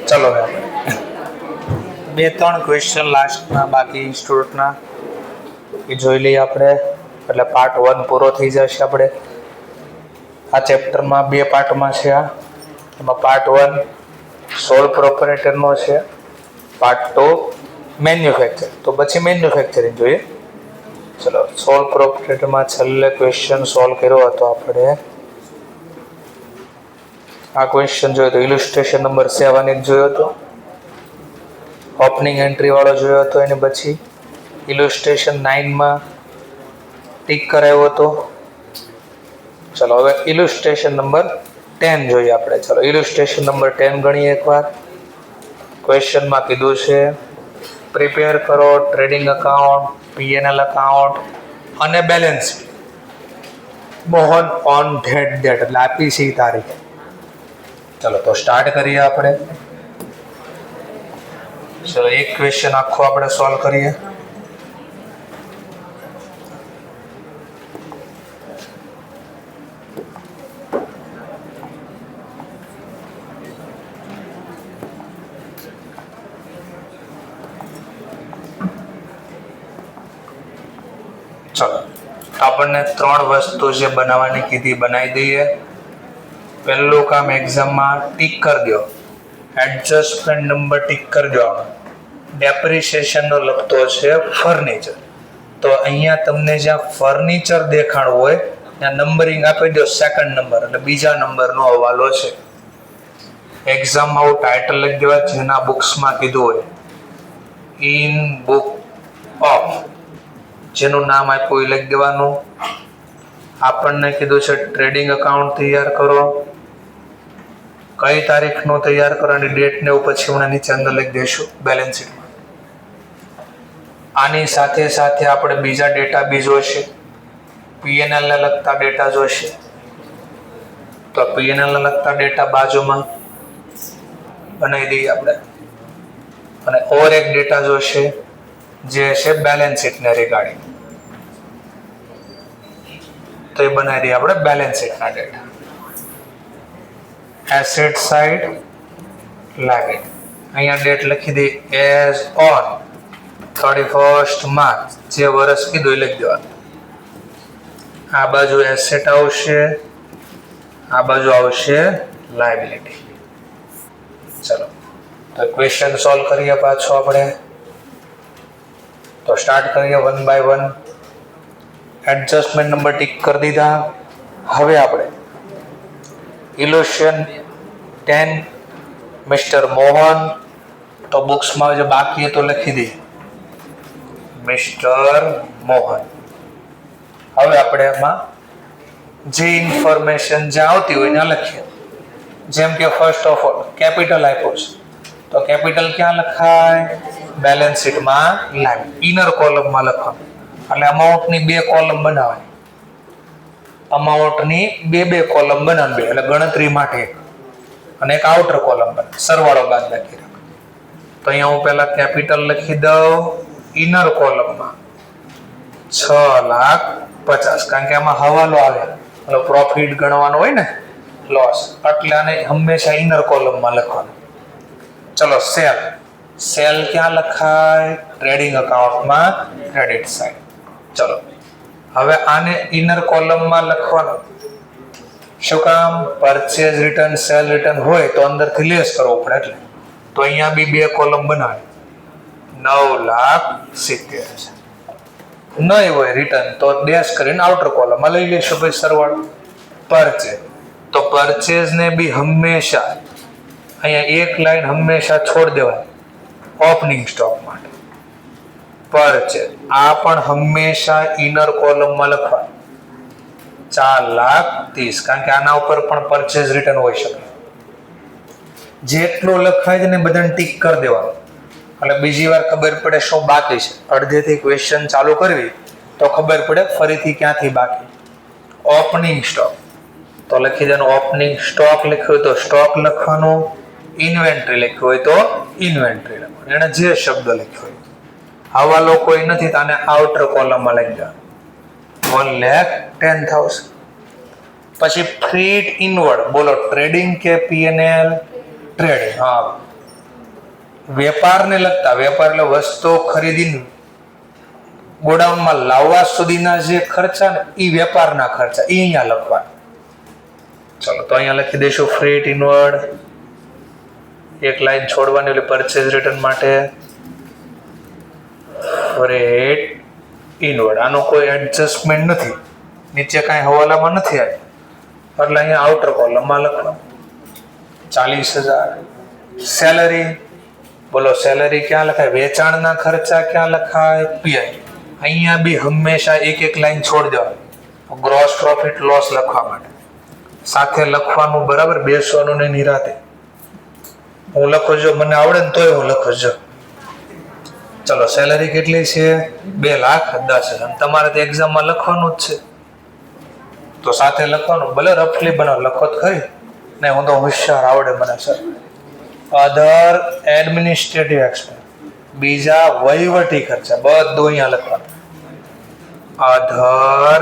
ચલો બે ત્રણ ક્વેશ્ચન લાસ્ટના બાકી સ્ટુડન્ટના એ જોઈ લઈએ આપણે, એટલે પાર્ટ 1 પૂરો થઈ જશે. આપણે આ ચેપ્ટરમાં 2 પાર્ટમાં છે. એમાં પાર્ટ 1 સોલ પ્રોપરેટરનો છે, પાર્ટ 2 મેન્યુફેક્ચર. તો પછી મેન્યુફેક્ચરિંગ જોઈએ. ચલો, સોલ પ્રોપરેટરમાં છેલ્લે ક્વેશ્ચન સોલ્વ કર્યો હતો આપણે. આ ક્વેશ્ચન જોયો તો ઇલુસ્ટ્રેશન નંબર 7 એક જોયો હતો, ઓપનિંગ એન્ટ્રી વાળો જોયો હતો. એને પછી ઇલુસ્ટ્રેશન 9માં ટીક કરાવ્યો હતો. ચલો હવે ઇલુસ્ટ્રેશન નંબર 10 જોઈએ આપણે. ચલો ઇલુસ્ટ્રેશન નંબર 10 ગણીએ એકવાર. ક્વેશ્ચનમાં કીધું છે પ્રિપેર કરો ટ્રેડિંગ અકાઉન્ટ, P&L અકાઉન્ટ અને બેલેન્સ મોહન ઓન ધેટ એટલે આપી છે તારીખ. ચલો તો સ્ટાર્ટ કરીએ આપણે. ચલો એક ક્વેશ્ચન આખો આપણે સોલ્વ કરીએ. ચલો આપણને 3 વસ્તુ જે બનાવવાની કીધી બનાવી દઈએ. પહેલું કામ એક્ઝામમાં ટીક કરી દો, એડજસ્ટમેન્ટ નંબર ટીક કરી દો. ડેપ્રિસિએશનનો લખતો છે ફર્નિચર, તો અહીંયા તમને જ્યાં ફર્નિચર દેખાડવું હોય ત્યાં નંબરિંગ આપી દો સેકન્ડ નંબર, એટલે બીજા નંબરનો હવાલો છે. એક્ઝામમાં આવું ટાઇટલ લખી દેવા જેના બુક્સમાં કીધું હોય ઇન બુક ઓફ, જેનું નામ આપ્યું એ લખી દેવાનું. આપણને કીધું છે ટ્રેડિંગ અકાઉન્ટ તૈયાર કરો, કઈ તારીખનું તૈયાર કરવાની ડેટ ને એવું પછી હમણાં નીચે અંદર લખી દઈશું બેલેન્સ શીટમાં. આની સાથે સાથે આપણે બીજા ડેટા બી જોઈશે, P&L ને લગતા ડેટા જોઈશે. તો P&L ને લગતા ડેટા બાજુમાં બનાવી દઈએ આપણે. અને ઓર એક ડેટા જોઈશે જે છે બેલેન્સ શીટને રિગાર્ડિંગ, તો એ બનાવી દઈએ આપણે બેલેન્સ શીટના ડેટા. એસેટ સાઇડ લાગે, અહીંયા ડેટ લખી દઈએ એઝ ઓન 31st માર્ચ, જે વર્ષ કીધું એ લખી દેવાનું. આ બાજુ એસેટ આવશે, આ બાજુ આવશે લાયબિલિટી. ચલો તો ક્વેશ્ચન સોલ્વ કરીએ પાછો આપણે. તો સ્ટાર્ટ કરીએ 1 બાય 1. એડજસ્ટમેન્ટ નંબર ટીક કરી દીધા. હવે આપણે ઇલ્યુસ્ટ્રેશન 10 મિસ્ટર મોહન, તો બુક્સમાં જે બાકી તો લખી દઈએ મિસ્ટર મોહન. હવે આપણે એમાં જે ઇન્ફોર્મેશન જે આવતી હોય ને લખીએ. જેમ કે ફર્સ્ટ ઓફ ઓલ કેપિટલ આપ્યું છે, તો કેપિટલ ક્યાં લખાય? બેલેન્સ શીટમાં લાગે, ઇનર કોલમમાં લખવાનું. એટલે અમાઉન્ટની 2 કોલમ બનાવાય, અમાઉન્ટની 2 કોલમ બનાવવી, એટલે ગણતરી માટે, અને એક આઉટર કોલમ બને સરવાળો બાદબાકી રાખો. તો અહીંયા હું પહેલા કેપિટલ લખી દઉં ઇનર કોલમમાં 6,50,000, કારણ કે આમાં હવાલો આવે, એટલે પ્રોફિટ ગણવાનો હોય ને લોસ, એટલે આને હંમેશા ઇનર કોલમમાં લખવાનું. ચલો સેલ ક્યાં લખાય? ટ્રેડિંગ અકાઉન્ટમાં ક્રેડિટ સાઇડ. ચલો હવે આને ઇનર કોલમમાં લખવાનું. શું કામ? પરચેઝ રિટર્ન સેલ રિટર્ન હોય તો અંદરથી લેસ કરવો પડે, એટલે તો અહીંયા બી 2 કોલમ બનાવે. 9,70,000 નહીં હોય રિટર્ન તો ડેશ કરીને આઉટર કોલમમાં લઈ લેશો ભાઈ સરવાળો. પરચેઝ, તો પરચેઝ ને બી હંમેશા અહીંયા એક લાઈન હંમેશા છોડ દેવાય ઓપનિંગ સ્ટોક માટે. પરચેઝ આ પણ હંમેશા ઇનર કોલમમાં લખવાનું 4,30,000, કારણ કે આના ઉપર પણ પરચેઝ રિટર્ન હોઈ શકે. જેટલું લખાય છે ને બધાને ટીક કરી દેવાનું, એટલે બીજી વાર ખબર પડે શું બાકી છે. અડધેથી ક્વેશ્ચન ચાલુ કરવી તો ખબર પડે ફરીથી ક્યાંથી બાકી. ઓપનિંગ સ્ટોક તો લખી દેવાનું, ઓપનિંગ સ્ટોક લખ્યું હોય તો સ્ટોક લખવાનું, ઇન્વેન્ટરી લખ્યું હોય તો ઇન્વેન્ટરી લખવાનું, એને જે શબ્દ લખ્યો હોય. આવા લોકો નથી તો આને આઉટર કોલમમાં લખી દેવાનું 1,10,000. પછી ફ્રીટ ઇનવર્ડ, બોલો ટ્રેડિંગ કે પીએનએલ? ટ્રેડિંગ. હા, વેપારને લગતા, વેપાર એટલે વસ્તુ ખરીદીને ગોડાઉનમાં લાવવા સુધીના જે ખર્ચા ને એ વેપારના ખર્ચા, એ અહીંયા લખવાના. ચલો તો અહીંયા લખી દઈશું ફ્રીટ ઇનવર્ડ. એક લાઈન છોડવાની એટલે પરચેઝ રિટર્ન માટે ફ્રીટ ઇનવર્ડ. આનો કોઈ એડજસ્ટમેન્ટ નથી, નીચે કાંઈ હવાલામાં નથી આવ્યું એટલે અહીંયા આઉટર કોલમમાં લખવાનું 40,000. સેલરી, બોલો સેલરી ક્યાં લખાય? વેચાણના ખર્ચા ક્યાં લખાય? પીઆઈ. અહીંયા બી હંમેશા એક લાઈન છોડી દેવાની ગ્રોસ પ્રોફિટ લોસ લખવા માટે. સાથે લખવાનું બરાબર, બેસવાનું ને નિરાતે. હું લખું જો મને આવડે ને તોય હું લખું જો. ચલો સેલરી કેટલી છે? 2,10,000. તમારે તો એક્ઝામમાં લખવાનું જ છે તો સાથે લખવાનું, ભલે રફલી બનાવો, લખો તો ખરી. નહીં, હું તો હોશિયાર, આવડે મને સર. અધર એડમિનિસ્ટ્રેટિવ એક્સપેન્સ, બીજા વહીવટી ખર્ચા, બધું અહીંયા લખવાનું. અધર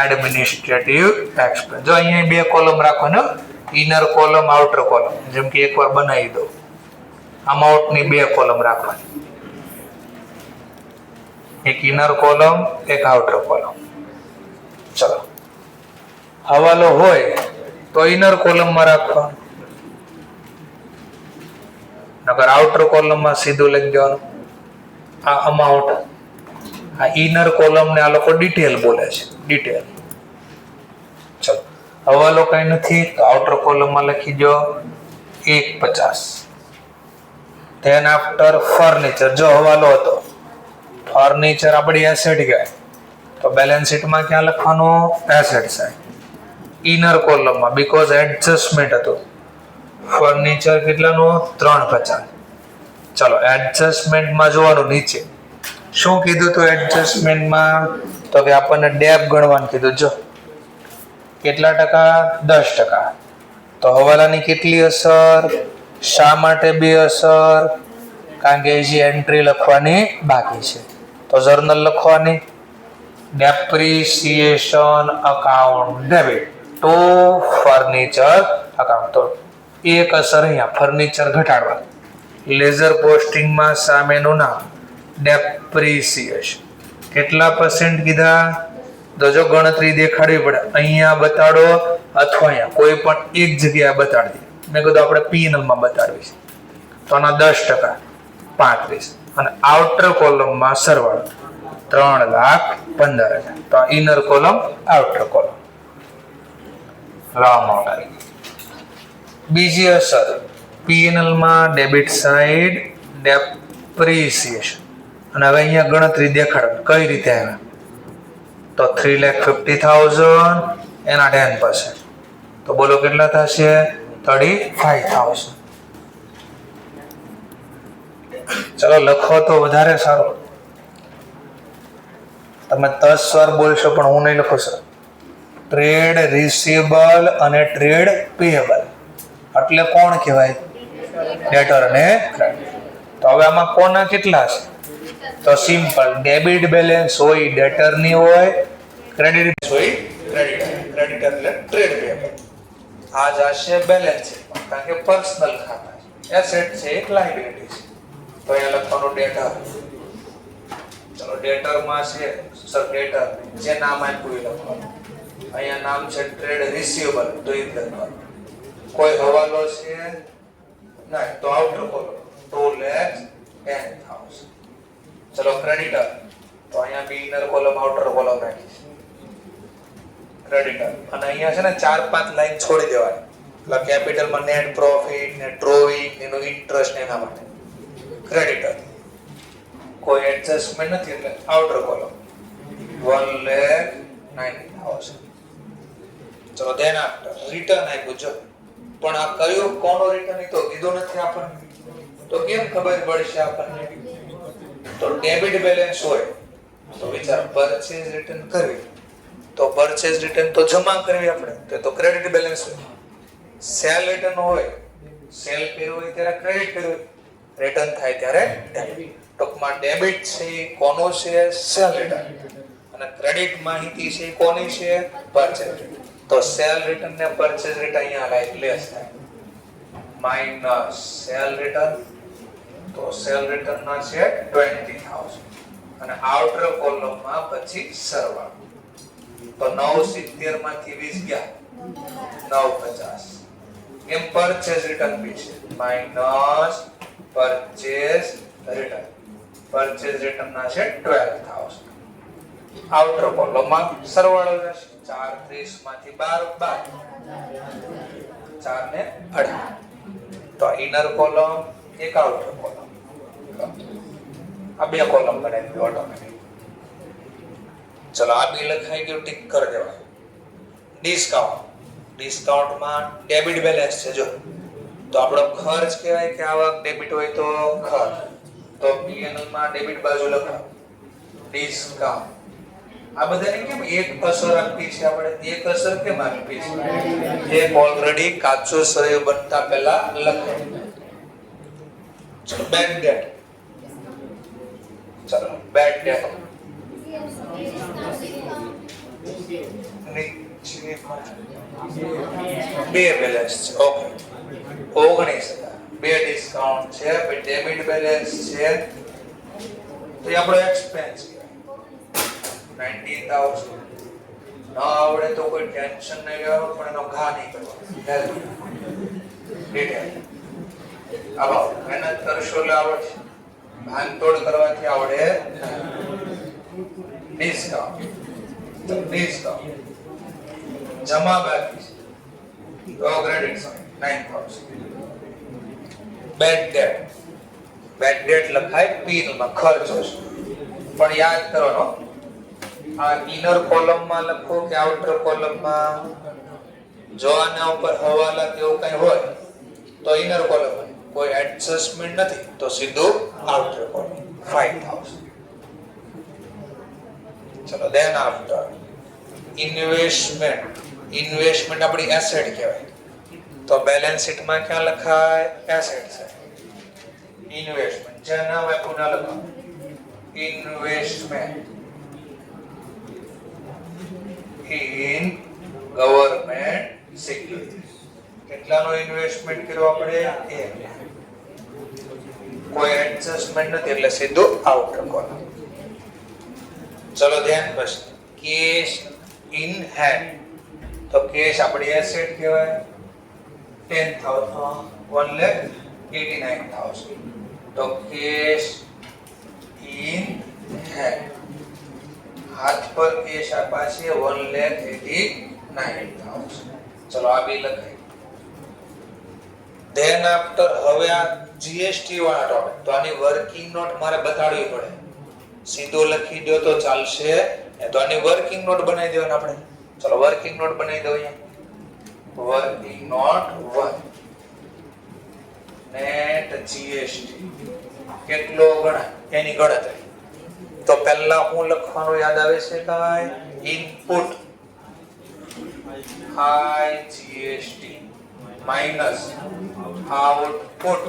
એડમિનિસ્ટ્રેટિવ એક્સપેન્સ. જો અહીંયા 2 કોલમ રાખવાનો, ઇનર કોલમ, આઉટર કોલમ. જેમ કે એકવાર બનાવી દો, અમાઉન્ટની 2 કોલમ રાખવાની, એક ઇનર કોલમ, એક આઉટર કોલમ. ચલો હવાલો હોય તો ઇનર કોલમમાં રાખવાનું, નકર આઉટર કોલમમાં સીધું લખી દેવાનું આ અમાઉન્ટ. આ ઇનર કોલમ ને આ લોકો ડિટેલ બોલે છે, ડિટેલ. ચલો હવાલો કઈ નથી તો આઉટર કોલમમાં લખી દો 150. ધેન આફ્ટર ફર્નિચર, જો હવાલો હતો ફર્નિચર આપણી એસેટ કહેવાય તો બેલેન્સ શીટમાં ક્યાં લખવાનું? એસેટ સાઈડ, ઇનર કોલમમાં, બીકોઝ એડજસ્ટમેન્ટ હતું. ફર્નિચર કેટલાનું? 350. ચલો એડજસ્ટમેન્ટમાં જોવાનું નીચે શું કીધું તો એડજસ્ટમેન્ટમાં તો કે આપણને ડેપ ગણવાનું કીધું. જો કેટલા ટકા? 10%. તો હવાલાની કેટલી અસર? શા માટે 2 અસર? કારણ કે જે એન્ટ્રી લખવાની બાકી છે તો જર્નલ લખવાની. Depreciation account debit to furniture account. તો એક અસર અહીંયા ફર્નિચર ઘટાડવા. લેઝર પોસ્ટિંગમાં સામેનું નામ ડેપ્રિસિએશન. કેટલા % કીધા? તો જો ગણતરી દેખાડવી પડે, અહીંયા બતાડો અથવા અહીંયા કોઈ પણ એક જગ્યાએ બતાડી દે. મેં કીધું આપણે પીએનએલમાં બતાડવી છે તો આના 10%, 35. અને આઉટર કોલમમાં સરવાળો 3,15,000. તો ઇનર કોલમ, આઉટર કોલમ. બીજી અસર પીએનએલ માં ડેબિટ સાઈડ ડેપ્રિસિએશન. અને હવે અહીંયા ગણતરી દેખાડો કઈ રીતે આવે તો 3,50,000 એના 10%. તો બોલો કેટલા થશે? 35,000. ચલો લખો તો વધારે સારું. તમે 10 વાર બોલશો પણ હું નહીં લખું સર. ટ્રેડ રિસીવેબલ અને ટ્રેડ પેયેબલ એટલે કોણ કહેવાય? ડેટર અને ક્રેડિટ. તો હવે આમાં કોના કેટલા છે? તો સિમ્પલ, ડેબિટ બેલેન્સ હોય ડેટર ની હોય, ક્રેડિટ હોય ક્રેડિટર. ક્રેડિટર એટલે ટ્રેડ પેયેબલ. આ જશે બેલેન્સ કારણ કે પર્સનલ ખાતા છે, એસેટ છે, એક લાયબિલિટી છે તો અહીંયા લખવાનું ડેટર. ચલો ડેટર માં છે સર, ડેટર જે નામ આપ્યું એ લખવાનું. અહીંયા નામ છે ટ્રેડ રિસીવેબલ તો એ લખવાનું. કોઈ હવાલો છે નહીં તો આઉટર કોલમ 2,10,000. ચલો ક્રેડિટર તો અહીંયા બી ઇનર કોલમ, આઉટર કોલમ રાખી છે ક્રેડિટર. અને અહીંયા છે ને 4-5 લાઈન છોડી દેવાની. એટલે કેપિટલમાં નેટ પ્રોફિટ ને ડ્રોઈંગ એનું ઇન્ટરેસ્ટ એના માટે ક્રેડિટર. કોઈ એડજસ્ટમેન્ટ નથી એટલે આઉટર કોલમ 1,90,000. ચલો ધેન આફ્ટર રિટર્ન આપ્યું જો, પણ આ કયો કોનો રિટર્ન તો કીધું નથી આપણને, તો કેમ ખબર પડશે આપણને? તો ડેબિટ બેલેન્સ હોય તો વિચાર પરચેઝ રિટર્ન કરવી, તો પરચેઝ રિટર્ન તો જમા કરવી આપણે, તો ક્રેડિટ બેલેન્સ હોય. સેલ રિટર્ન હોય, સેલ કર્યું હોય ત્યારે ક્રેડિટ કર્યું, રિટર્ન થાય ત્યારે ડેબિટ. ટૂંકમાં ડેબિટ છે કોનો છે? Cell return. અને ક્રેડિટ માહિતી છે કોની છે? Purchase return. તો સેલ રિટર્ન ને પરચેઝ રિટર્ન અહીંયા લાઈક લેસ થાય માઈનસ સેલ રિટર્ન, તો સેલ રિટર્ન ના છે 20000 અને આઉટર કોલમમાં પછી સરવાળો, તો 970 માંથી 20 ગયા 950 એમ પરચેઝ રિટર્ન બી છે minus purchase return, purchase return ના છે 12000 આઉટર કોલમમાં સરવાળો જશે 430 માંથી 12 4 ને 18 તો ઇનર કોલમ એક આઉટર કોલમ આ બે કોલમ બનાવી દો ઓટોમેટિક. ચલો આ બી લખાઈ ગયું, ટિક કરી દેવાય. ડિસ્કાઉન્ટ, ડિસ્કાઉન્ટમાં ડેબિટ બેલેન્સ છે જો, તો આપણો ખર્ચ કહેવાય કે આવક, ડેબિટ હોય તો ખર્ચ, તો પીએનએલ માં ડેબિટ બાજુ લખાવ ડિસ્કાઉન્ટ. આ બધાને કેમ એક અસર આપી છે આપણે, એક અસર કેમ આપી છે, એક ઓલરેડી કાચો સળિયો બનતા પહેલા લખાય. ચલો બેડ ડેટ, ચલો બેડ ડેટ બે બેલેન્સ છે ઓકે 19000 બે ડિસ્કાઉન્ટ છે, પછી ડેબિટ બેલેન્સ છે, તો એ આપણો એક્સપેન્સ કહેવાય 19000. ન આવડે તો કોઈ ટેન્શન નહીં લેવાનું, પણ એનો ઘા નહીં કરવાનો. ડિટેલ આવો મહેનત કરશો એટલે આવડશે, ભાંગતોડ કરવાથી આવડે. ડિસ્કાઉન્ટ, ડિસ્કાઉન્ટ જમા બાકી છે તો credit 9000. Bad debt, bad debt લખાય પીન માં ખર્ચો છે, પણ યાદ કરવાનો આ ઇનર કોલમમાં લખો કે આઉટર કોલમમાં. જો આના ઉપર હવાલા કે એવું કઈ હોય તો ઇનર કોલમ, કોઈ એડજસ્ટમેન્ટ નથી તો સીધું આઉટર કોલમ 5000. ચલો દેન આફ્ટર ઇન્વેસ્ટમેન્ટ, ઇન્વેસ્ટમેન્ટ આપણી એસેટ કહેવાય, તો બેલેન્સ શીટ માં ક્યાં લખાય એસેટ છે. ઇન્વેસ્ટમેન્ટ જે નામ આપ્યું ના લખાવ, ઇન્વેસ્ટમેન્ટ ઇન ગવર્નમેન્ટ સિક્યુરિટી. કેટલાનો ઇન્વેસ્ટમેન્ટ કર્યો આપણે, કોઈ એડજસ્ટમેન્ટ નથી એટલે સીધું આઉટર કોલમ. ચલો ધ્યાન બસ. કેશ ઇન હેન્ડ, તો કેશ આપણી એસેટ કહેવાય 1,89,000, તો કેશ ઇન હેન્ડ હાથ પર કેશ આપ્યા છે 1,89,000. ચલો આ બી લખાય. ધેન આફ્ટર હવે આ જીએસટી વાળા ટોપિક, તો આની વર્કિંગ નોટ મારે બતાડવી પડે, સીધો લખી દો તો ચાલશે, તો આની વર્કિંગ નોટ બનાવી દેવાની આપણે. ચલો વર્કિંગ નોટ બનાવી દો અહીંયા. વર્કિંગ નોટ 1 નેટ જીએસટી કેટલો ગણાય એની ગણતરી. તો પહેલા હું લખવાનું યાદ આવે છે કાય input I GST minus output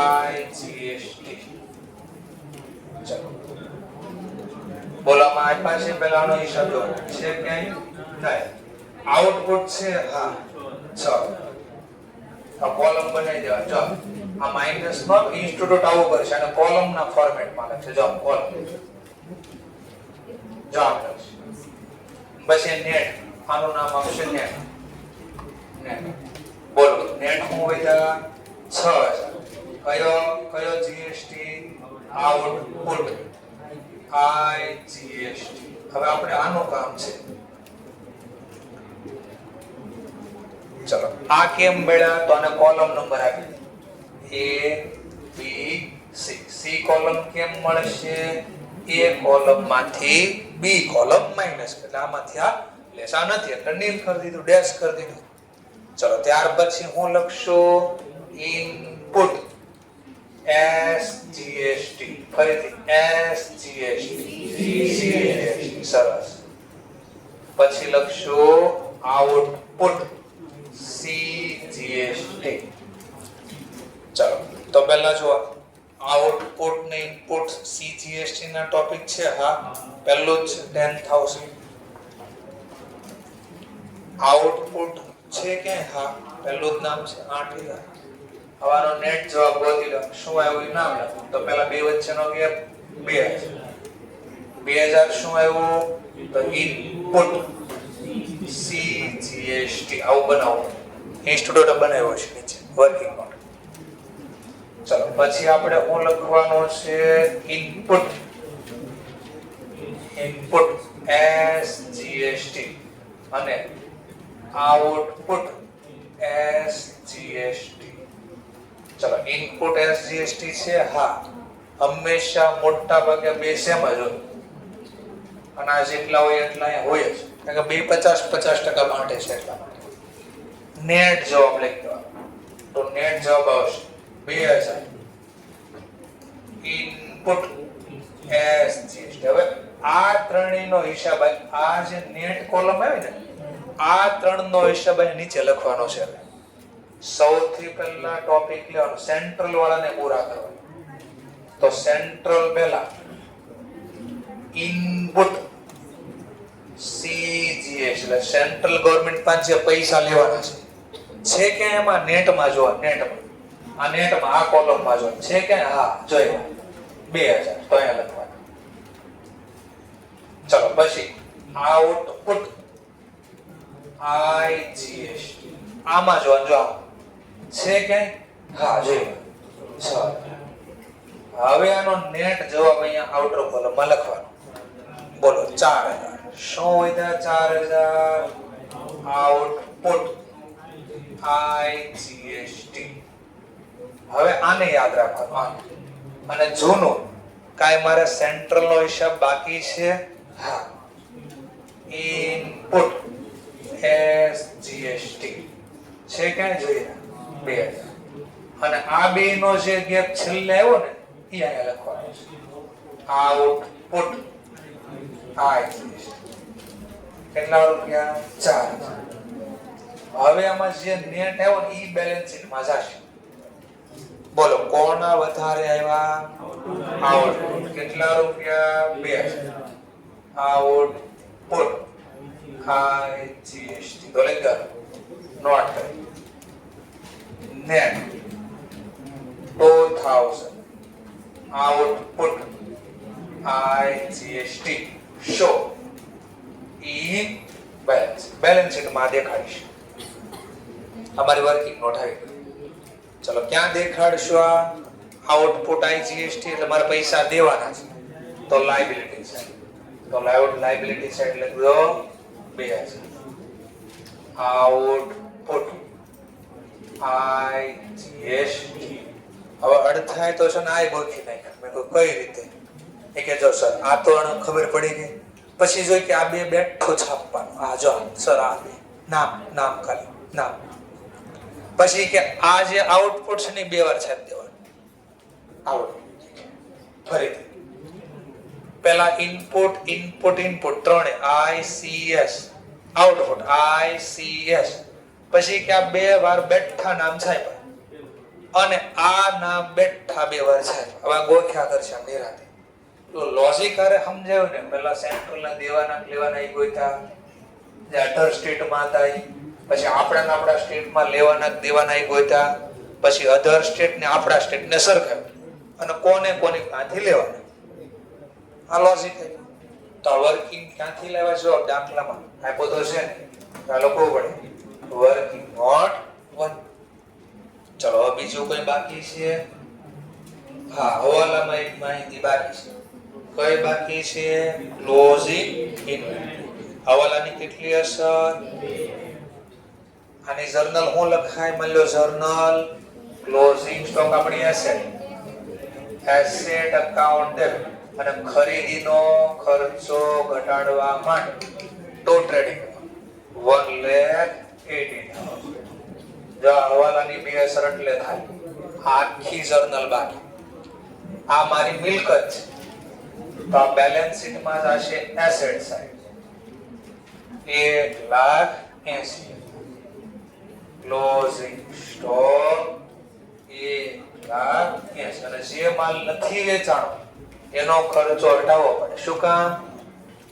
I GST. ચલો બોલામાં આપ્યા છે પહેલાનો હિસાબ લો છે ક્યાંય નહીં. આઉટપુટ છે હા 6, આ કોલમ બનાવી દેવા. જો આ માઈનસ નો ઇન્સ્ટિટ્યુટ આવું કરશે અને કોલમ ના ફોર્મેટમાં લખશે. જો કોલમ જો લખશે, બસ એ નેટ, આનું નામ આવશે નેટ. નેટ બોલો નેટ હું હોય 6000. કયો જીએસટી આઉટપુટ આઈ જીએસટી. હવે આપણે આનું કામ છે. ચલો આ કેમ મળ્યા, તો આને કોલમ નંબર આપી A B C. C column કેમ મળશે, A કોલમ માંથી B કોલમ માઈનસ, એટલે આમાંથી આ લેસા નથી એટલે નીલ કરી દીધું, ડેશ કરી દીધું. ચલો ત્યાર પછી હું લખશું ઇનપુટ SGST, ફરીથી SGST. સરસ. પછી લખશું આઉટપુટ CGST. ચલો તો પહેલા જો આઉટપુટ ને ઇનપુટ CGST ના ટોપિક છે. હા પહેલું જ 10000. આઉટપુટ છે કે હા પહેલું જ નામ છે 8000. હવાનો નેટ જવાબ ગોતી લો. શું આવ્યું નામ લખો. તો પહેલા બે વચ્ચેનો ગેપ 2000. 2000 શું આવ્યું? તો ઇનપુટ CGST આવું બનાવો. ઇન્સ્ટિટ્યૂટ બનાવ્યો છે નીચે વર્કિંગ નોટ. ચલો પછી આપણે શું લખવાનું છે? ઇનપુટ SGST અને આઉટપુટ SGST. ચલો ઇનપુટ SGST છે હા હંમેશા મોટા ભાગે બે સેમ જ હોય અને આ જેટલા હોય એટલા અહીંયા હોય જ કારણ કે બે 50% બાંટે છે એટલા માટે. નેટ જવાબ લખ્યો તો નેટ જવાબ આવશે 2000 ઇનપુટ SGST. હવે આ ત્રણેયનો હિસાબ આ જે નેટ કોલમ આવી ને આ ત્રણનો હિસાબ નીચે લખવાનો છે. સૌથી પહેલા ટોપિક લેવાનો સેન્ટ્રલ વાળાને પૂરા કરવાના. તો સેન્ટ્રલ પહેલા ઇનપુટ CGST એટલે સેન્ટ્રલ ગવર્નમેન્ટ પાસે જે પૈસા લેવાના છે કે એમાં નેટમાં જોવા નેટમાં આ કોલમમાં જોવા છે કે હા જોઈ 2000 તો અહીંયા લખવાનું. ચલો પછી આઉટપુટ IGST આમાં જોવાનું જો છે કે હા જોઈ 6. હવે આનો નેટ જવાબ અહીંયા આઉટર કોલમમાં લખવાનો. બોલો 4000 શું હોય? 4000 આઉટપુટ IGST. હવે આને યાદ રાખવાનું અને જૂનું કાઈ મારે સેન્ટ્રલ નો હિસાબ બાકી છે હા ઇનપુટ SGST છે કે જોઈએ 2000 અને આ બે નો જે ગેપ છેલ્લે આવ્યો ને એ અહીંયા લખવાનો છે આઉટપુટ IGST. કેટલા રૂપિયા? 4000. હવે આમાં જે નેટ આવ્યો ને ઈ બેલેન્સ શીટમાં જશે. બોલો કોના વધારે આવ્યા? આઉટપુટ. કેટલા રૂપિયા? 2000 આઉટપુટ IGST. તો લખો નોટ કરી નેટ 2000 આઉટપુટ IGST શો ઈ બેલેન્સ શીટમાં દેખાડીશ. અમારી વર્કિંગ નોટ આવી ગઈ. ચલો ક્યાં દેખાડશો? આ આઉટપુટ IGST એટલે મારે પૈસા દેવાના છે તો લાયબિલિટી સાઈડ. તો લાયબિલિટી સાઈડ લખી દો 2000 આઉટપુટ IGST. હવે અડધાય તો છે ને આ ગોખી નાખ્યા. મેં કહ્યું કઈ રીતે? એ કે જો સર આ તો ખબર પડી ગઈ. પછી જોઈ કે આ બે બેઠો છાપવાનું. આ જો સર આ બે નામ ખાલી નામ. પછી કે આ જે આઉટપુટ છે ને બે વાર છાપી દેવાનું. આઉટપુટ ફરીથી પહેલા ઇનપુટ ત્રણે ICS આઉટપુટ ICS. પછી કે આ બે વાર બેઠા નામ છાપ્યા અને આ નામ બેઠા બે વાર છાપ્યા. હવે ગોખ્યા કરશે નિરાતે. તો લોજિક આરે સમજાયું ને. પહેલા સેન્ટ્રલ ના દેવાના લેવાના એ ગોતા જે અધર સ્ટેટમાં હતા. પછી આપણા સ્ટેટમાં લેવાના દેવાના એ ગોતા. પછી અધર સ્ટેટ ને આપણા સ્ટેટ ને સરખાવ્યું અને કોને ક્યાંથી લેવાના. આ લોજિક તો વર્કિંગ ક્યાંથી લેવા જવાબ દાખલામાં આપ્યો તો છે ને આ લોકો પડે વર્કિંગ નોટ 1. ચલો બીજું કોઈ બાકી છે? હા હવાલામાં એક માહિતી બાકી છે. કઈ બાકી છે? Closing inventory. હવાલાની કેટલી અસર? આની જર્નલ હું લખાય? મળ્યો જર્નલ ક્લોઝિંગ સ્ટોક આપણી એસેટ એકાઉન્ટ ડેબિટ અને ખરીદીનો ખર્ચો ઘટાડવા માટે તો ટ્રેડિંગ 1,80,000. જો હવાલાની બે અસર એટલે થાય આખી જર્નલ બાકી. આ મારી મિલકત છે તો આ બેલેન્સ શીટમાં જશે એસેટ સાઈડ 1,80,000. ક્લોઝિંગ સ્ટોક 1,80,000 અને જે માલ નથી વેચાણો એનો ખર્ચો હટાવવો પડે. શું કામ?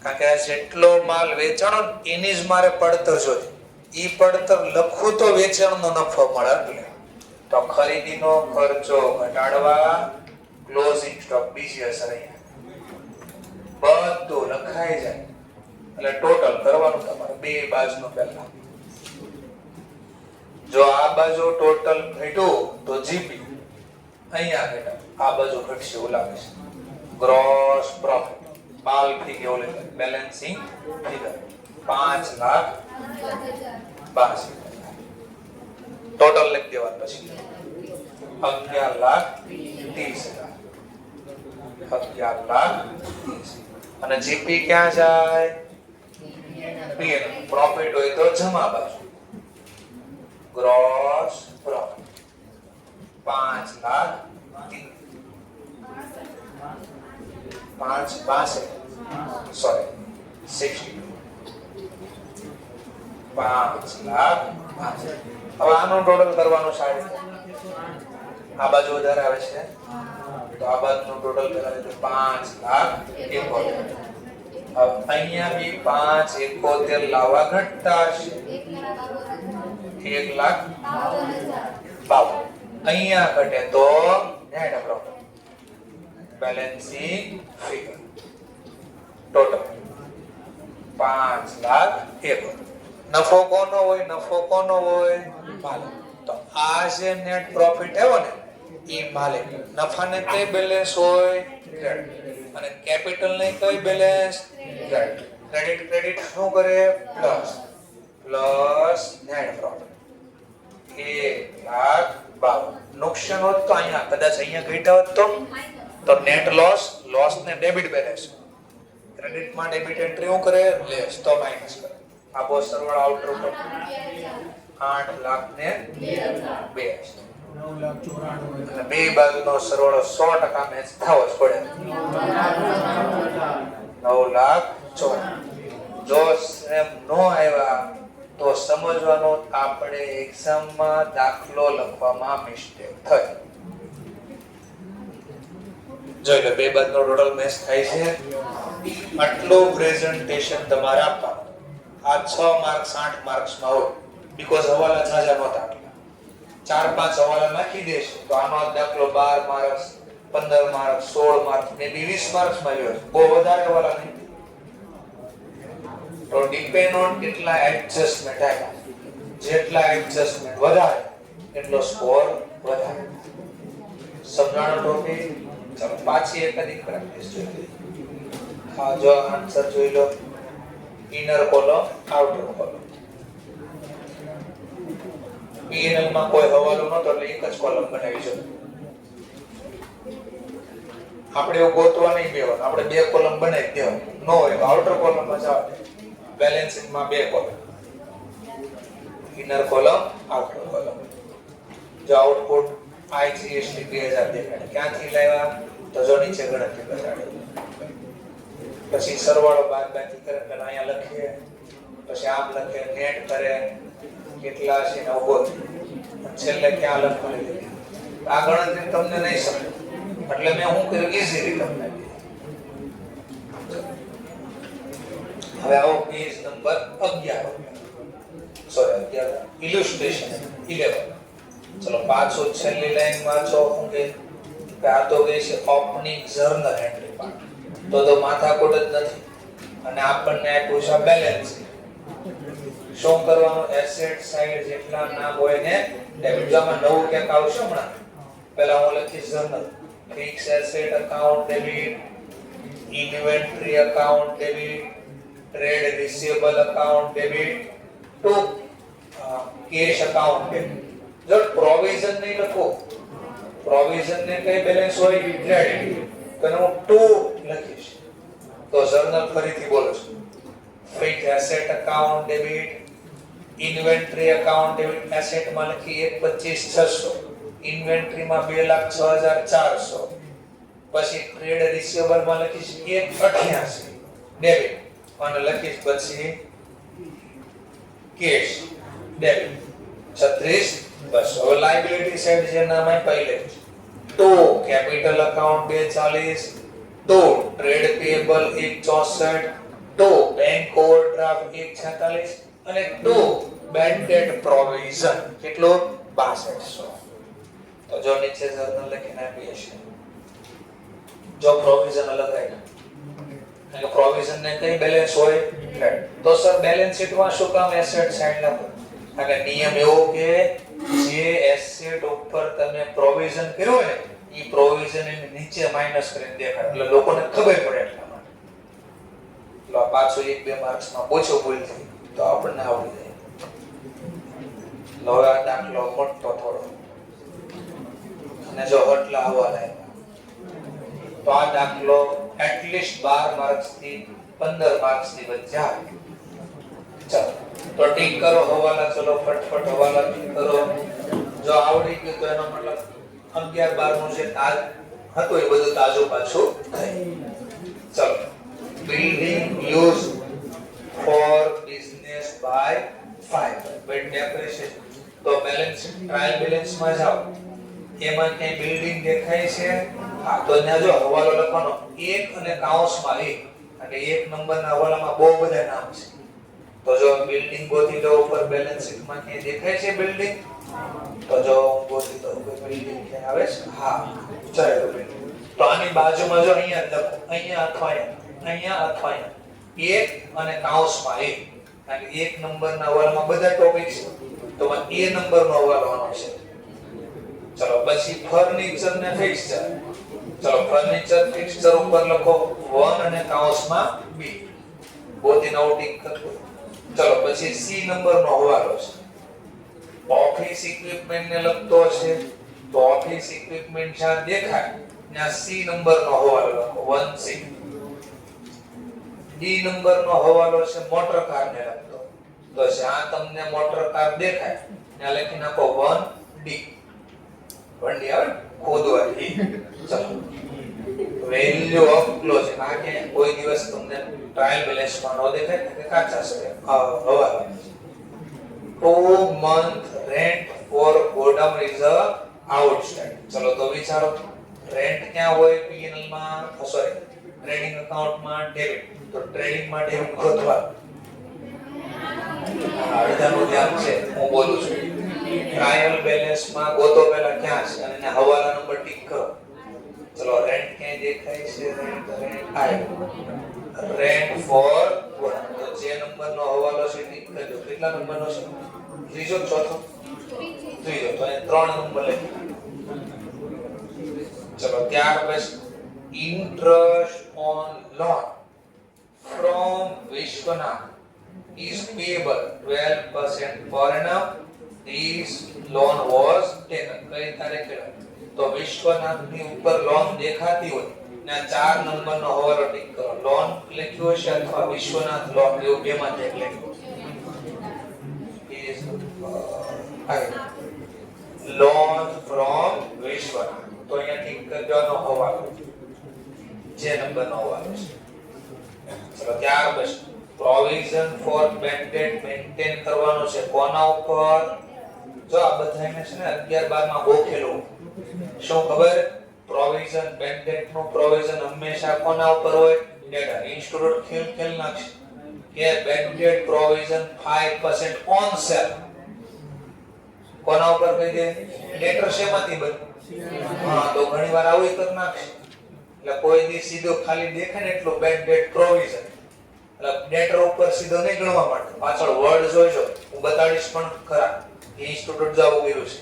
કારણ કે જેટલો માલ વેચાણો એની જ મારે પડતર જોઈએ. ઈ પડતર લખું તો વેચાણનો નફો મળે એટલે તો ખરીદીનો ખર્ચો ઘટાડવા ક્લોઝિંગ સ્ટોક બીજી અસર અહીંયા બધું લખાઈ જાય એટલે ટોટલ કરવાનું તમારે બે બાજુનું પહેલા જો આ બાજુ ટોટલ ઘટ્યું તો જીપી અહીંયા ઘટા આ બાજુ ઘટશે એવું લાગે છે ગ્રોસ પ્રોફિટ બાલ ફી કેવું લખે બેલેન્સિંગ ફિગર 5,82,000 ટોટલ લખી દેવાનું પછી 11,30,000 11,30,000 અને જીપી ક્યાં જાય પીએલ પ્રોફિટ હોય તો જમા બાજુ ગ્રોસ પ્રોફિટ 5,62,000 સોરી 60 5,62,000 હવે આનું ટોટલ કરવાનું સારી આ બાજુ વધારે આવે છે તો આ બાજુનું ટોટલ પેલા લીધું 5,71,000 હવે અહીંયા બી 5,71,000 લાવવા ઘટતા છે 1,52,000 અહીંયા ઘટે તો net profit balancing figure total 5,01,000 નફો કોનો હોય માલિક તો આ જે નેટ પ્રોફિટ આવ્યો ને એ માલિક નફાને કઈ બેલેન્સ હોય ક્રેડિટ અને કેપિટલ ને કઈ બેલેન્સ ક્રેડિટ શું કરે પ્લસ નેટ પ્રોફિટ 1,52,000 નુકસાન હોત તો અહીંયા કદાચ અહીંયા ઘટ્યા હોત તો નેટ લોસ ને ડેબિટ બેલેન્સ ક્રેડિટ માં ડેબિટ એન્ટ્રી શું કરે લેસ તો માઈનસ કરે આ બહુ સરવાળો આઉટર ઉપર 8,02,000 અને બે બાજુનો સરવાળો 100% મેચ થવો જ પડે 9,04,000 જો એમ નો આવ્યા તો સમજવાનું આપણે એક્ઝામમાં દાખલો લખવામાં મિસ્ટેક થઈ જો એટલે બે બાજુનો ટોટલ મેચ થાય છે આટલું પ્રેઝન્ટેશન તમારે આપવાનું આ 6 માર્ક્સ 8 માર્ક્સ માં હોય બીકોઝ હવાલા જાજા નહોતા 4-5 હવાલા નાખી દેશે તો આનો દાખલો 12 માર્ક્સ 15 માર્ક્સ 16 માર્ક્સ ને 20 માર્ક્સ માં લ્યો બહુ વધારે હવાલા નહીં તો ડિપેન્ડ ઓન કેટલા એડજસ્ટમેન્ટ આવ્યા જેટલા એડજસ્ટમેન્ટ વધારે એટલો સ્કોર વધારે સમજાણો ટોપિક ચાલો પાછી એકાદી પ્રેક્ટિસ જોઈએ હા જો આન્સર જોઈ લો inner column outer column PNL માં કોઈ હવાલો નતો એટલે એક જ કોલમ બનાવી છે આપણે એવું ગોતવા નહીં બેવાનું આપણે બે કોલમ બનાવી દેવાનું નો હોય તો આઉટર કોલમ માં જાવ બેલેન્સિંગ માં બે column inner column outer column જો આઉટપુટ IGST 2000 દેખાડે ક્યાંથી લાવ્યા તો જો નીચે ગણતરી બતાડે પછી સરવાળો બાદબાકી કરે પહેલા અહીંયા લખીએ પછી આમ લખે નેટ કરે કેટલા છે ને ઉભો છેલ્લે ક્યાં લખવાની આ ગણતરી તમને નહીં સમજે એટલે મેં હું કર્યું ઈઝી રીતે તમને હવે આવો પેજ નંબર 11 સોરી 11 ઇલુસ્ટ્રેશન 11 ચલો પાછો છેલ્લી લાઈન વાંચો હું કે આ તો કે છે ઓપનિંગ જર્નલ એન્ટ્રી પાર્ટ તો માથાકૂટ જ નથી અને આપણને આપ્યું છે બેલેન્સ શું કરવાનું એસેટ સાઈડ જેટલા નામ હોય ને ડેબિટ જોમાં નવું ક્યાંક આવશે હમણાં પહેલા હું લખીશ journal fix asset account debit inventory account debit trade receivable account debit to cash account debit જો પ્રોવિઝન નહીં લખો પ્રોવિઝન ને કઈ બેલેન્સ હોય ક્રેડિટ તો હું 2 લખીશ તો જર્નલ ફરીથી બોલું છું fix asset account debit inventory account debit asset માં લખી 1,25,600 ઇન્વેન્ટરી માં 2,06,400 પછી ટ્રેડ રિસીવેબલ માં લખીશ 1,88 ડેબિટ અને લખીશ પછી કેશ ડેબિટ 36 બસ હવે લાયબિલિટી સાઈડ જે નામ આપ્યું પહેલે તો કેપિટલ અકાઉન્ટ 240 તો ટ્રેડ પેયેબલ 164 તો બેંક ઓવરડ્રાફ્ટ 146 અને તો બેડ ડેટ પ્રોવિઝન કેટલો 6200. તો જો નીચે જર્નલ લખીને આપીએ છીએ, જો પ્રોવિઝન અલગ આવી એટલે પ્રોવિઝન ને કઈ બેલેન્સ હોય તો સર બેલેન્સ શીટમાં શું કામ એસેટ સાઈડ લખો? કારણ કે નિયમ એવો કે જે એસેટ ઉપર તમે પ્રોવિઝન કર્યું હોય ને એ પ્રોવિઝન એને નીચે માઈનસ કરીને દેખાય એટલે લોકોને ખબર પડે એટલા માટે. એટલે પાછો 1-2 માર્ક્સમાં ઓછો ભૂલ થઈ તો આપણને આવડી જાય. હવે આ દાખલો મોટો થોડો અને જો હટલા આવવા લાગ્યા તો આ દાખલો એટલીસ્ટ 12 માર્ક્સ થી 15 માર્ક્સ ની વચ્ચે આવે. ચાલો તો ટીક કરો હવાલા, ચલો ફટફટ હવાલા ટીક કરો. જો આવડી ગયું તો એનો મતલબ 11-12 નું જે તાજ હતું એ બધું તાજું પાછું થાય. ચલો building use for business by 5 bad depreciation. તો બેલેન્સ ટ્રાયલ બેલેન્સ માં જાઓ, એમાં ક્યાંય બિલ્ડિંગ દેખાય છે? હા, તો ત્યાં જો હવાલો લખવાનો 1 અને કૌંસમાં 1 એટલે 1 નંબરના હવાલામાં બહુ બધા નામ છે. તો જો બિલ્ડિંગ ગોતી લો ઉપર બેલેન્સ શીટમાં ક્યાંય દેખાય છે બિલ્ડિંગ? તો જો ગોતી લો બિલ્ડિંગ ક્યાં આવે છે? હા, ચાલો બિલ્ડિંગ. તો આની બાજુમાં જો અહીંયા લખો, અહીંયા અથવા અહીંયા 1 અને કૌંસમાં 1 એટલે 1 નંબરના હવાલામાં બધા ટોપિક છે તો A નંબરનો હવાલો આનો છે. ચલો પછી ફર્નિચર ને ફિક્સચર. ચલો ફર્નિચર ફિક્સચર ઉપર લખો 1 અને કૌંસમાં 2 ગોતીને ટીક કરો. ચલો પછી C નંબરનો હવાલો છે. ઓફિસ ઇક્વિપમેન્ટ ને લખતો છે તો ઓફિસ ઇક્વિપમેન્ટ જ્યાં દેખાય ત્યાં C નંબરનો હવાલો લખો 1C. D નંબરનો હવાલો છે મોટર કાર ને લખતો તો જ્યાં તમને મોટર કાર દેખાય ત્યાં લખી નાખો 1D. વંડી આવે ખોદવાથી. ચલો વેલ્યુ ઓફ ક્લોઝિંગ આ કે કોઈ દિવસ તમને ટ્રાયલ બેલેન્સમાં નો દેખાય કે કાચા છે હવાલા. 2 month rent for godown is outstanding. ચલો તો વિચારો રેન્ટ ક્યાં હોય? P&L માં, સોરી ટ્રેડિંગ એકાઉન્ટમાં ડેબિટ. તો ટ્રેડિંગ માં ડેબિટ ગોતવા અડધાનું ધ્યાન છે હું બોલું છું. ટ્રાયલ બેલેન્સ માં ગોતો પહેલા ક્યાં છે અને હવાલા નંબર ટીક કરો. ચલો રેન્ટ ક્યાં દેખાય છે? Rent for godown. તો જે નંબરનો હવાલો છે ટીક કરજો. કેટલા નંબરનો છે? ત્રીજો, ચોથો? ત્રીજો. તો એ 3 નંબર લખી. ચલો ત્યાર પછી interest on loan from Vishwanath is payable 12% per annum. This loan was taken. કઈ તારીખે? તો વિશ્વનાથની ઉપર લોન દેખાતી હોય ને 4 નંબરનો હવાલો ટીક કરો. લોન લખ્યું હશે અથવા વિશ્વનાથ લોન એવું બેમાંથી એક લખ્યું is લોન ફ્રોમ વિશ્વનાથ. તો અહીંયા ટીક કરવાનો હવાલો જે નંબરનો હવાલો છે. ચલો ત્યાર પછી provision for bad debt maintain કરવાનો છે કોના ઉપર? જો આ બધાને છે ને 11-12 માં ગોખેલું. શું ખબર? પ્રોવિઝન બેડ ડેટ નું પ્રોવિઝન હંમેશા કોના ઉપર હોય? ડેટા. ઇન્સ્ટિટ્યુટ ખેલ નાખશે કે bad debt provision 5% on sale. કોના ઉપર કહી દે? ડેટર શેમાંથી બને? હા, તો ઘણીવાર આવું કરી નાખશે એટલે કોઈ દી સીધો ખાલી દેખાય ને એટલો બેડ ડેટ પ્રોવિઝન એટલે ડેટર ઉપર સીધો નહીં ગણવા માટે પાછળ વર્ડ જોઈજો, હું બતાડીશ પણ ખરા. ઇન્સ્ટિટ્યુટ જાવ કર્યું છે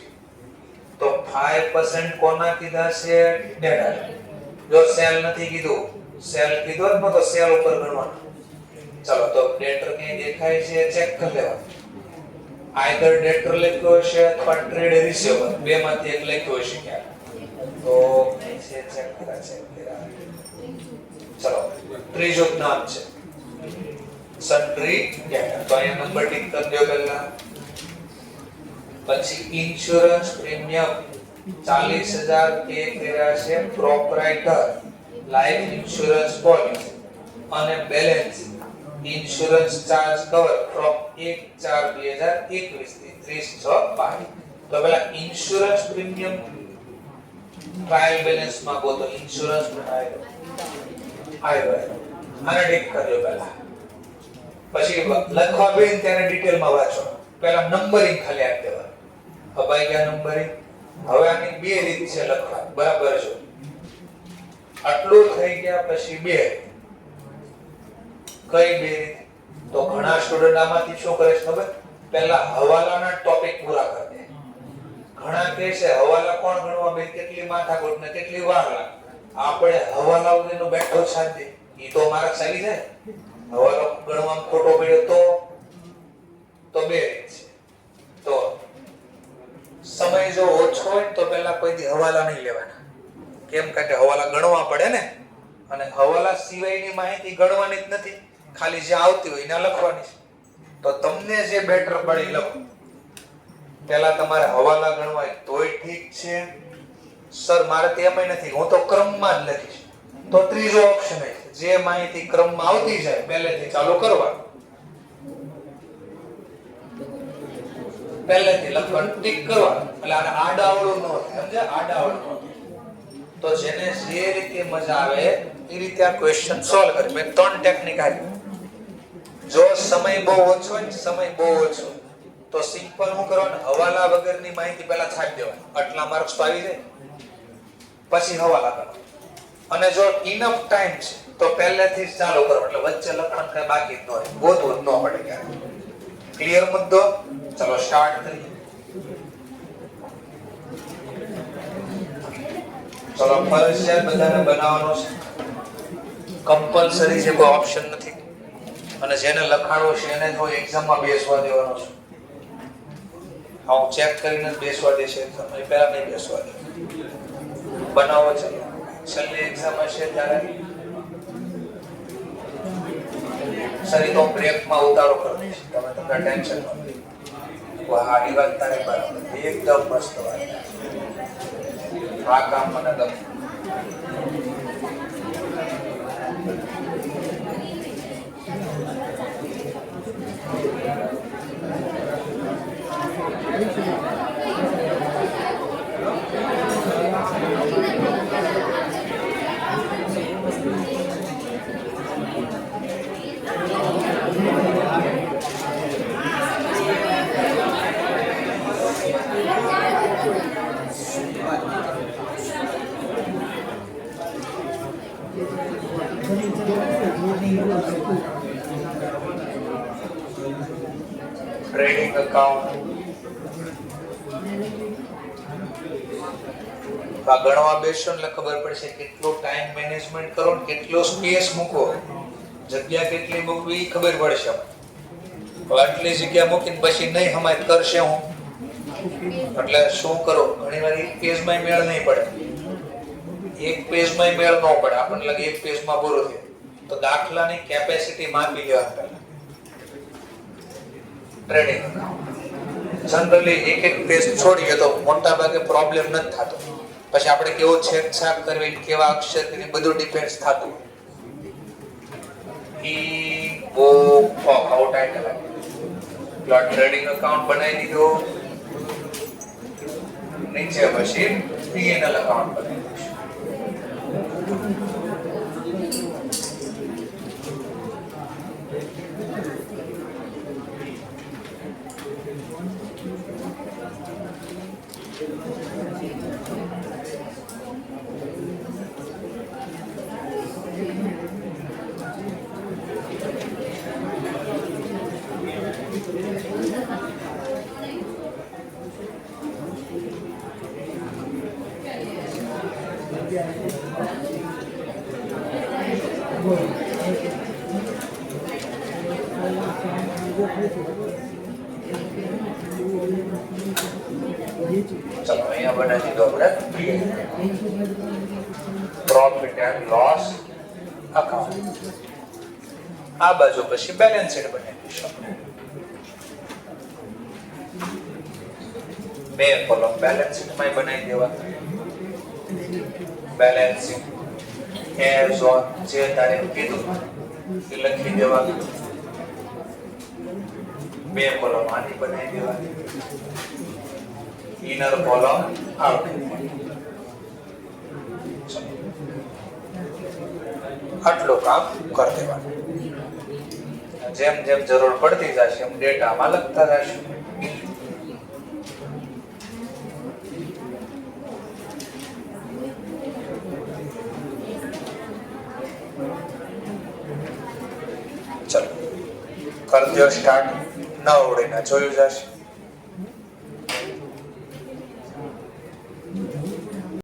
તો 5% કોના કીધા છે? ડેટા. જો સેલ નથી કીધું, સેલ કીધો ને તો સેલ ઉપર ગણવાનું. ચલો તો ડેટર ક્યાં દેખાય છે ચેક કરી લેવા. આઈધર ડેટર લખ્યો હશે અથવા ટ્રેડ રિસીવર બેમાંથી એક લખ્યો હશે ક્યાં તો છે ચેક કરા. ચલો ત્રીજું નામ છે સન્ડ્રી ડેટા. તો અહીંયા નંબર ટીક કરી દો પહેલા. પછી ઇન્સ્યોરન્સ પ્રીમિયમ 40000 પે કર્યા છે પ્રોપ્રાઇટર લાઈફ ઇન્સ્યોરન્સ પોલિસી અને balance insurance charge cover from 1/4/2021 થી 30/6/22. તો પહેલા ઇન્સ્યોરન્સ પ્રીમિયમ ટ્રાયલ બેલેન્સ માં ગોતો. ઇન્સ્યોરન્સ આયો આને ટીક કર્યો પહેલા. પછી લખવા બેન ત્યારે ડિટેલ માં વાંચો. પહેલા નંબરિંગ ખાલી આપી દેવાનું. અપાઈ ગયા નંબરિંગ. હવે આની બે રીત છે લખવા, બરાબર છે. આટલું થઈ ગયા પછી બે કઈ બે રીત? તો ઘણા સ્ટુડન્ટ આમાંથી શું કરે છે ખબર? પહેલા હવાલાના ટોપિક પૂરા કરી દે. ઘણા કહે છે હવાલા કોણ ગણવા બે, કેટલી માથાકૂટ ને કેટલી વાર લાગે. આપણે હવાલા વગરનો બેઠો શાંતિ, ઈ તો માર્ક્સ આવી જાય. હવાલો ગણવામાં ખોટો પડ્યો તો બે રીત છે. તો સમય જો ઓછો હોય તો પહેલા કોઈ હવાલા નહીં લેવાના. કેમ? કારણ કે હવાલા ગણવા પડે ને, અને હવાલા સિવાયની માહિતી ગણવાની જ નથી, ખાલી જે આવતી હોય એને લખવાની છે. તો તમને જે બેટર પડે લખો. પહેલા તમારે હવાલા ગણવા તોય ઠીક છે સર, મારે તેમાંય નથી, હું તો ક્રમમાં જ લખીશ. તો ત્રીજો ઓપ્શન છે, જે માહિતી ક્રમમાં આવતી જાય પહેલેથી ચાલુ કરવા, પહેલેથી લખવાનું ટીક કરવાનું. એટલે આને આડાવડું ન થાય, સમજ્યા? આડાવડું. તો જેને જે રીતે મજા આવે એ રીતે આ ક્વેશ્ચન સોલ્વ કરે. મેં 3 ટેકનિક આપી. જો સમય બહુ ઓછો હોય, સમય બહુ ઓછો તો સિમ્પલ હું કરવાનું, હવાલા વગરની માહિતી પહેલા છાપી દેવાની, આટલા માર્ક્સ તો આવી જાય. પછી હવાલા કરો. અને જો ઇનફ ટાઈમ છે તો પહેલેથી જ ચાલુ કરો, એટલે વચ્ચે લખણ કઈ બાકી જ ન હોય, ગોતવું જ ન પડે ક્યારે. ક્લિયર મુદ્દો? ચલો સ્ટાર્ટ કરીએ. ચલો ફરજિયાત બધાને બનાવવાનો છે, કમ્પલસરી છે, કોઈ ઓપ્શન નથી. અને જેને લખાણો છે એને જો એક્ઝામમાં બેસવા દેવાનો છે. હું ચેક કરીને બેસવા દેશે, તમે પહેલા નહીં બેસવા દે. બનાવો. ચલો છેલ્લી એક્ઝામ હશે ત્યારે સરી તો બ્રેકમાં ઉતારો કરી દઈશ, તમે તો ટેન્શન ન લો. વાહ, એ વાત તારે બરાબર, એકદમ મસ્ત વાત. આ કામ મને ગમે. ટ્રેડિંગ અકાઉન્ટ ગણવા બેસો એટલે ખબર પડશે કેટલો ટાઈમ મેનેજમેન્ટ કરો ને કેટલો સ્પેસ મૂકો, જગ્યા કેટલી મૂકવી ખબર પડશે. આટલી જગ્યા મૂકીને પછી નહીં હમાય કરશે હું, એટલે શું કરો? ઘણીવાર એક પેજમાં મેળ નહીં પડે, એક પેજમાં મેળ ન પડે, આપણને લાગે એક પેજમાં પૂરું થયું. તો દાખલાની કેપેસિટી માપી લેવા પહેલા. ટ્રેડિંગ જનરલી એક પેજ છોડીએ તો મોટા ભાગે પ્રોબ્લેમ નથી થતો. પછી આપણે કેવો છેકછાક કરવી, કેવા અક્ષર કરવી, બધું ડિપેન્ડ થતું. ઈ બો out title plot trading account બનાવી દીધો. નીચે પછી પીએનએલ અકાઉન્ટ બનાવી દઈશું. ચલો અહીંયા બનાવી દીધો આપણે પ્રોફિટ એન્ડ લોસ અકાઉન્ટ. આ બાજુ પછી બેલેન્સ શીટ બનાવી દઈશું. બે કોલમ બેલેન્સ શીટમાં બનાવી દેવા. બેલેન્સ શીટ એઝ ઓન જે તારીખ કીધું એ લખી દેવા. બે કોલમ આની બનાવી દેવાની, ઇનર કોલમ આઉટ. આટલું કામ કરી દેવાનું. જેમ જેમ જરૂર પડતી જશે એમ ડેટામાં લખતા જશું. ચલો કરી દો સ્ટાર્ટ. 9 ઉડીને જોયું જશે.